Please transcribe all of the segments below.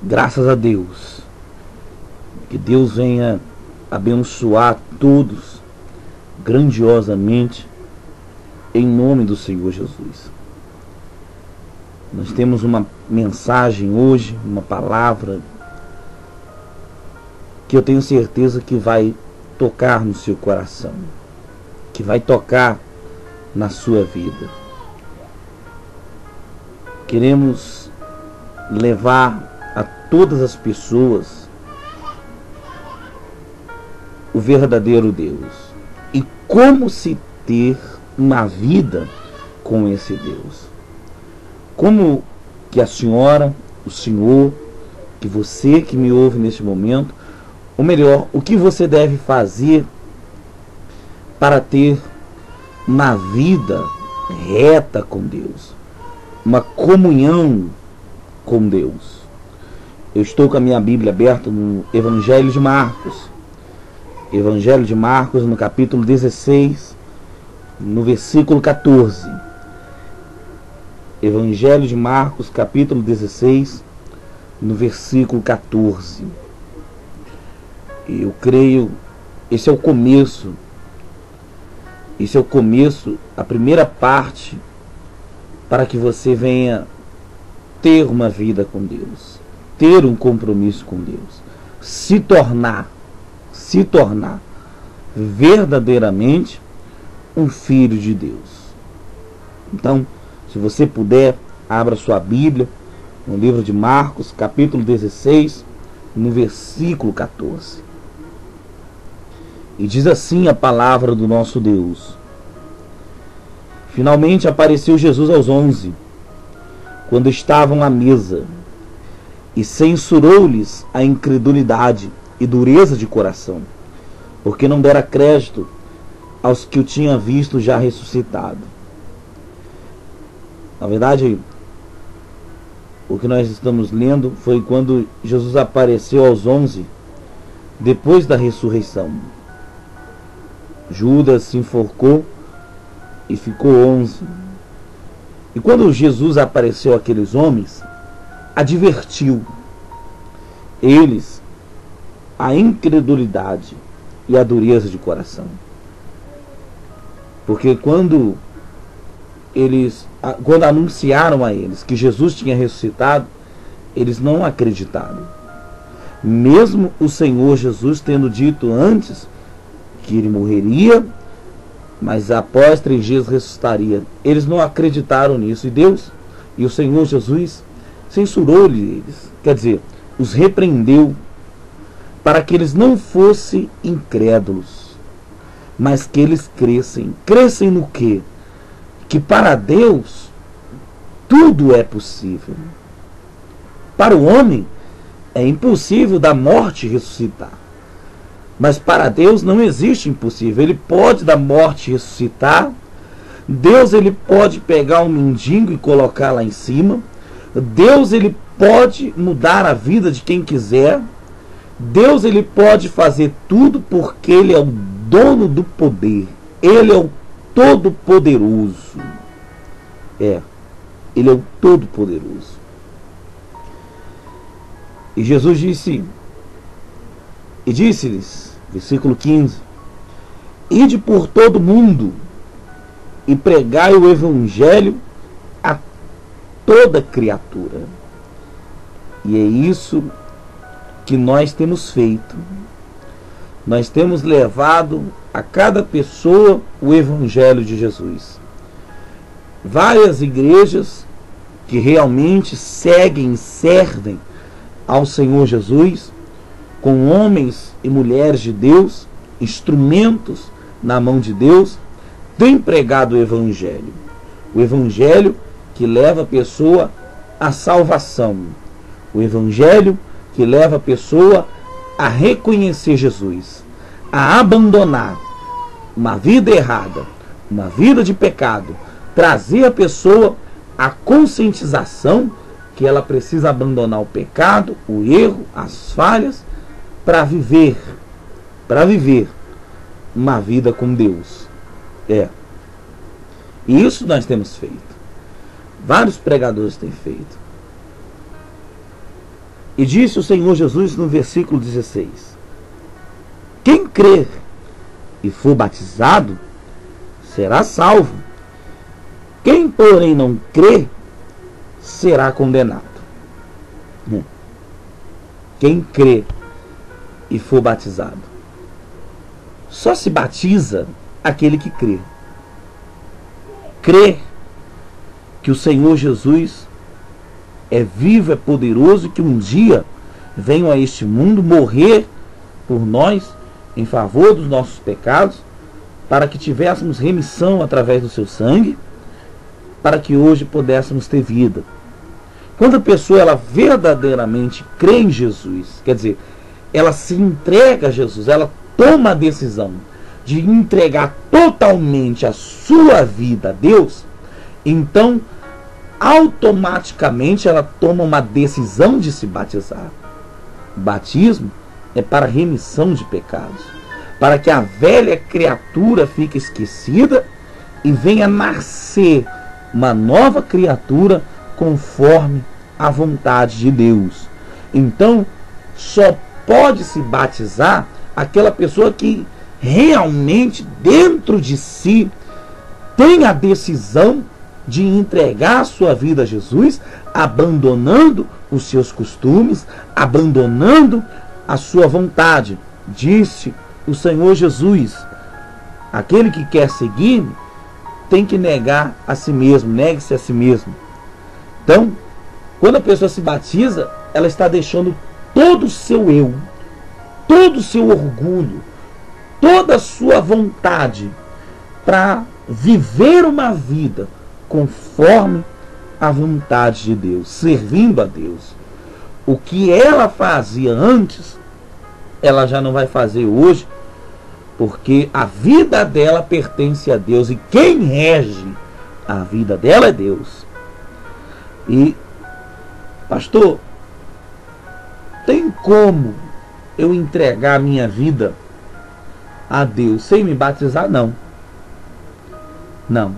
Graças a Deus. Que Deus venha abençoar todos grandiosamente, em nome do Senhor Jesus. Nós temos uma mensagem hoje, uma palavra que eu tenho certeza que vai tocar no seu coração, que vai tocar na sua vida. Queremos levar a todas as pessoas o verdadeiro Deus e como se ter uma vida com esse Deus. Como que a senhora, o senhor, que você que me ouve neste momento, ou melhor, o que você deve fazer para ter uma vida reta com Deus, uma comunhão com Deus. Eu estou com a minha Bíblia aberta no Evangelho de Marcos. Evangelho de Marcos, no capítulo 16, no versículo 14. Evangelho de Marcos, capítulo 16, no versículo 14. Eu creio, esse é o começo. Esse é o começo, a primeira parte, para que você venha ter uma vida com Deus, ter um compromisso com Deus, se tornar verdadeiramente um filho de Deus. Então, se você puder, abra sua Bíblia no livro de Marcos, capítulo 16, no versículo 14. E diz assim a palavra do nosso Deus: Finalmente apareceu Jesus aos 11, quando estavam à mesa, e censurou-lhes a incredulidade e dureza de coração, porque não dera crédito aos que o tinham visto já ressuscitado. Na verdade, o que nós estamos lendo foi quando Jesus apareceu aos 11, depois da ressurreição. Judas se enforcou e ficou 11. E quando Jesus apareceu àqueles homens, advertiu eles a incredulidade e a dureza de coração. Porque quando anunciaram a eles que Jesus tinha ressuscitado, eles não acreditaram. Mesmo o Senhor Jesus tendo dito antes que ele morreria, mas após 3 dias ressuscitaria, eles não acreditaram nisso. E Deus e o Senhor Jesus censurou-lhes eles, quer dizer, os repreendeu, para que eles não fossem incrédulos, mas que eles crescem. Crescem no quê? Que para Deus tudo é possível. Para o homem é impossível da morte ressuscitar, mas para Deus não existe impossível. Ele pode da morte ressuscitar. Deus, ele pode pegar um mendigo e colocar lá em cima. Deus, ele pode mudar a vida de quem quiser. Deus, ele pode fazer tudo, porque ele é o dono do poder. Ele é o Todo-Poderoso. Ele é o Todo-Poderoso. E Jesus disse-lhes, versículo 15: Ide por todo mundo e pregai o evangelho a toda criatura. E é isso que nós temos feito. Nós temos levado a cada pessoa o evangelho de Jesus. Várias igrejas que realmente seguem e servem ao Senhor Jesus, com homens e mulheres de Deus, instrumentos na mão de Deus, têm pregado o evangelho. O evangelho que leva a pessoa à salvação. O evangelho que leva a pessoa a reconhecer Jesus, a abandonar uma vida errada, uma vida de pecado, trazer a pessoa à conscientização que ela precisa abandonar o pecado, o erro, as falhas, para viver uma vida com Deus. E isso nós temos feito. Vários pregadores têm feito. E disse o Senhor Jesus no versículo 16: quem crer e for batizado será salvo. Quem, porém, não crer será condenado. Quem crê e for batizado. Só se batiza aquele que crê. Crê que o Senhor Jesus é vivo, é poderoso, que um dia veio a este mundo morrer por nós em favor dos nossos pecados, para que tivéssemos remissão através do seu sangue, para que hoje pudéssemos ter vida. Quando a pessoa ela verdadeiramente crê em Jesus, quer dizer, ela se entrega a Jesus, ela toma a decisão de entregar totalmente a sua vida a Deus, então automaticamente ela toma uma decisão de se batizar. O batismo é para remissão de pecados, para que a velha criatura fique esquecida e venha nascer uma nova criatura conforme a vontade de Deus. Então, só pode se batizar aquela pessoa que realmente dentro de si tem a decisão de entregar a sua vida a Jesus, abandonando os seus costumes, abandonando a sua vontade. Disse o Senhor Jesus: aquele que quer seguir-me tem que negar a si mesmo, negue-se a si mesmo. Então, quando a pessoa se batiza, ela está deixando todo o seu eu, todo o seu orgulho, toda a sua vontade para viver uma vida conforme a vontade de Deus, servindo a Deus. O que ela fazia antes, ela já não vai fazer hoje, porque a vida dela pertence a Deus e quem rege a vida dela é Deus. E, pastor, tem como eu entregar a minha vida a Deus sem me batizar? Não. Não.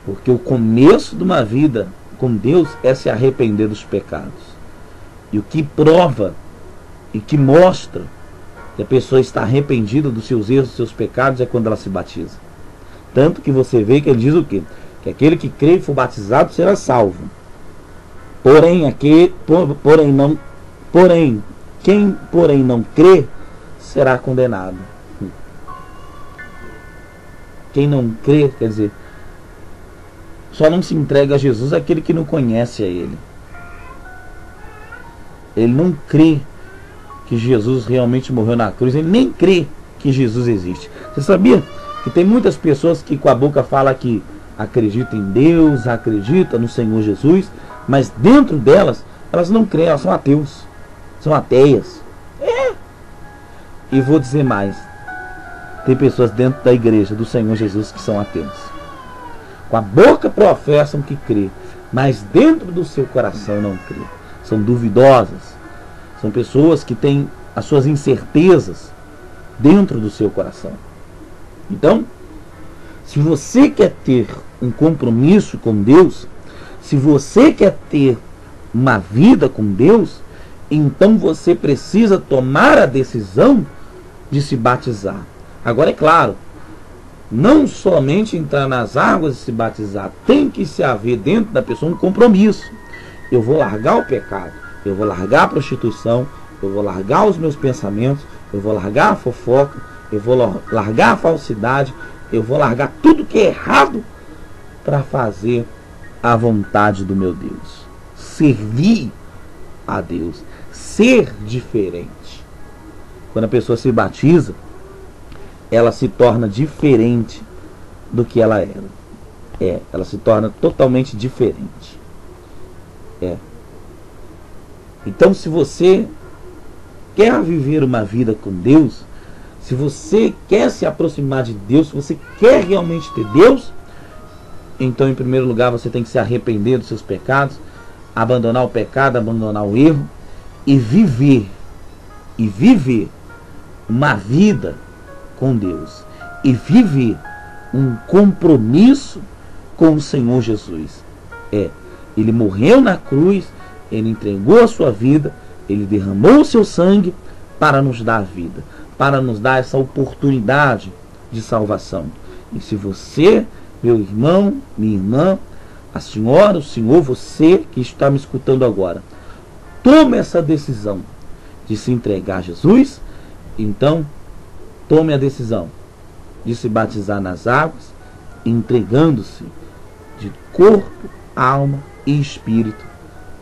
Porque o começo de uma vida com Deus é se arrepender dos pecados. E o que prova e que mostra que a pessoa está arrependida dos seus erros, dos seus pecados, é quando ela se batiza. Tanto que você vê que ele diz o quê? Que aquele que crê e for batizado será salvo. Porém, quem não crê será condenado. Quem não crê, quer dizer, só não se entrega a Jesus aquele que não conhece a Ele. Ele não crê que Jesus realmente morreu na cruz, ele nem crê que Jesus existe. Você sabia que tem muitas pessoas que com a boca falam que acreditam em Deus, acreditam no Senhor Jesus, mas dentro delas, elas não creem, elas são ateus, são ateias. E vou dizer mais, tem pessoas dentro da igreja do Senhor Jesus que são ateus. Com a boca professam que crê, mas dentro do seu coração não crê. São duvidosas. São pessoas que têm as suas incertezas dentro do seu coração. Então, se você quer ter um compromisso com Deus, se você quer ter uma vida com Deus, então você precisa tomar a decisão de se batizar. Agora, é claro, não somente entrar nas águas e se batizar, tem que se haver dentro da pessoa um compromisso. Eu vou largar o pecado, eu vou largar a prostituição, eu vou largar os meus pensamentos, eu vou largar a fofoca, eu vou largar a falsidade, eu vou largar tudo que é errado para fazer a vontade do meu Deus. Servir a Deus, ser diferente. Quando a pessoa se batiza, ela se torna diferente do que ela era. Ela se torna totalmente diferente. Então, se você quer viver uma vida com Deus, se você quer se aproximar de Deus, se você quer realmente ter Deus, então, em primeiro lugar, você tem que se arrepender dos seus pecados, abandonar o pecado, abandonar o erro e viver uma vida com Deus e viver um compromisso com o Senhor Jesus. Ele morreu na cruz, Ele entregou a sua vida, ele derramou o seu sangue para nos dar vida, para nos dar essa oportunidade de salvação. E se você, meu irmão, minha irmã, a senhora, o senhor, você que está me escutando agora, tome essa decisão de se entregar a Jesus, então tome a decisão de se batizar nas águas, entregando-se de corpo, alma e espírito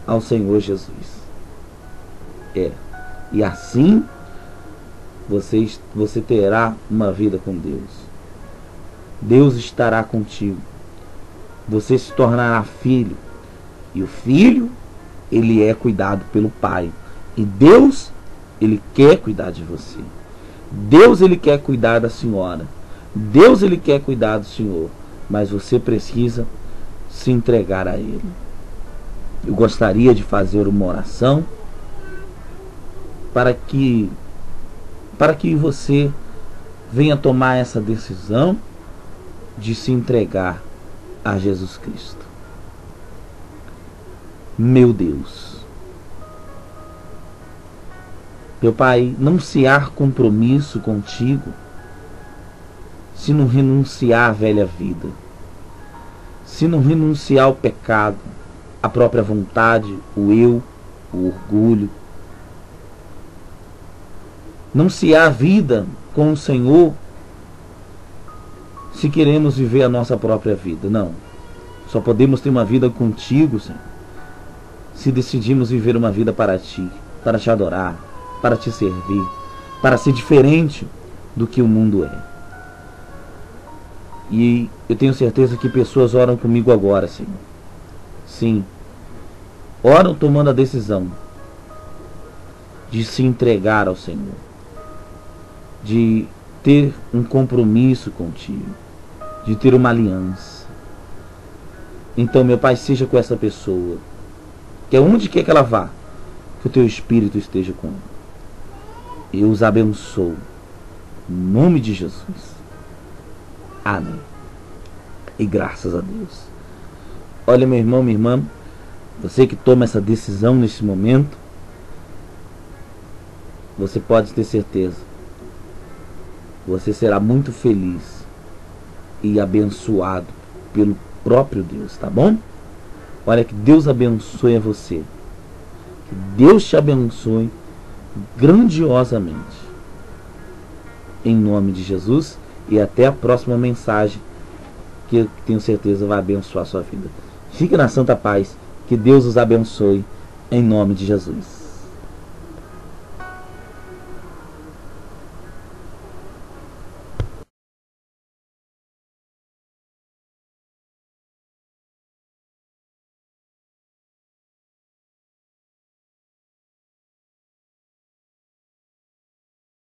ao Senhor Jesus. E assim você terá uma vida com Deus. Deus estará contigo. Você se tornará filho. E o filho, ele é cuidado pelo Pai. E Deus, ele quer cuidar de você. Deus, ele quer cuidar da senhora. Deus, ele quer cuidar do senhor. Mas você precisa se entregar a ele. Eu gostaria de fazer uma oração para que você venha tomar essa decisão de se entregar a Jesus Cristo. Meu Deus, meu Pai, não se há compromisso contigo se não renunciar à velha vida, se não renunciar ao pecado, à própria vontade, o eu, o orgulho. Não se há vida com o Senhor se queremos viver a nossa própria vida. Não. Só podemos ter uma vida contigo, Senhor, se decidimos viver uma vida para ti, para te adorar, para te servir, para ser diferente do que o mundo é. E eu tenho certeza que pessoas oram comigo agora, Senhor. Sim. Oram tomando a decisão de se entregar ao Senhor, de ter um compromisso contigo, de ter uma aliança. Então, meu Pai, seja com essa pessoa, que onde quer que ela vá, que o teu Espírito esteja com ela. Eu os abençoo, em nome de Jesus. Amém. E graças a Deus. Olha, meu irmão, minha irmã, você que toma essa decisão nesse momento, você pode ter certeza, você será muito feliz e abençoado pelo próprio Deus, tá bom? Olha, que Deus abençoe a você, que Deus te abençoe grandiosamente, em nome de Jesus. E até a próxima mensagem, que eu tenho certeza vai abençoar a sua vida. Fique na santa paz, que Deus os abençoe, em nome de Jesus.